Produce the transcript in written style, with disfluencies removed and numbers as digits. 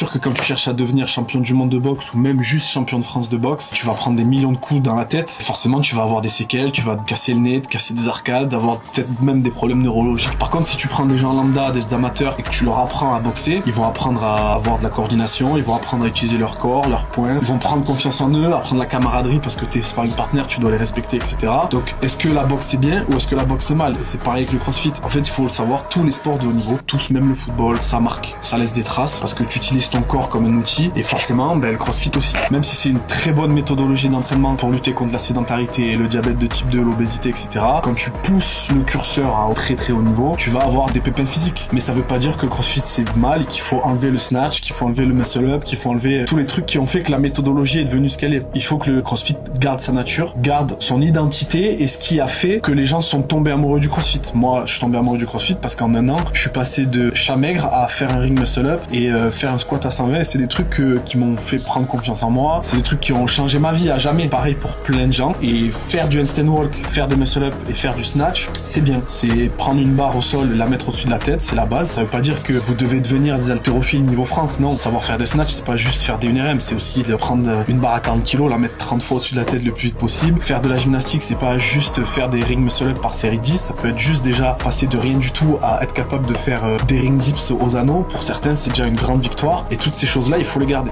sûr que quand tu cherches à devenir champion du monde de boxe ou même juste champion de France de boxe, tu vas prendre des millions de coups dans la tête. Et forcément, tu vas avoir des séquelles, tu vas te casser le nez, te casser des arcades, avoir peut-être même des problèmes neurologiques. Par contre, si tu prends des gens lambda, des amateurs et que tu leur apprends à boxer, ils vont apprendre à avoir de la coordination, ils vont apprendre à utiliser leur corps, leurs poings, ils vont prendre confiance en eux, apprendre la camaraderie parce que t'es sparring partner, tu dois les respecter, etc. Donc, est-ce que la boxe c'est bien ou est-ce que la boxe c'est mal? Et c'est pareil avec le crossfit. En fait, il faut le savoir, tous les sports de haut niveau, tous, même le football, ça marque, ça laisse des traces parce que tu utilises ton corps comme un outil et forcément, le crossfit aussi. Même si c'est une très bonne méthodologie d'entraînement pour lutter contre la sédentarité, le diabète de type 2, l'obésité, etc. Quand tu pousses le curseur à très très haut niveau, tu vas avoir des pépins physiques. Mais ça veut pas dire que le crossfit c'est mal et qu'il faut enlever le snatch, qu'il faut enlever le muscle up, qu'il faut enlever tous les trucs qui ont fait que la méthodologie est devenue ce qu'elle est. Il faut que le crossfit garde sa nature, garde son identité et ce qui a fait que les gens sont tombés amoureux du crossfit. Moi, je suis tombé amoureux du crossfit parce qu'en un an, je suis passé de chat maigre à faire un ring muscle up et faire un squat à 120. C'est des trucs qui m'ont fait prendre confiance en moi. C'est des trucs qui ont changé ma vie à jamais. Pareil pour plein de gens. Et faire du handstand walk, faire des muscle up et faire du snatch, c'est bien. C'est prendre une barre au sol et la mettre au-dessus de la tête, c'est la base. Ça veut pas dire que vous devez devenir des haltérophiles niveau France. Non, savoir faire des snatch, c'est pas juste faire des 1RM, c'est aussi de prendre une barre à 40 kg, la mettre 30 fois au-dessus de la tête le plus vite possible. Faire de la gymnastique, c'est pas juste faire des ring muscle up par série 10, ça peut être juste déjà passer de rien du tout à être capable de faire des ring dips aux anneaux. Pour certains, c'est déjà une grande victoire. Et toutes ces choses-là, il faut les garder.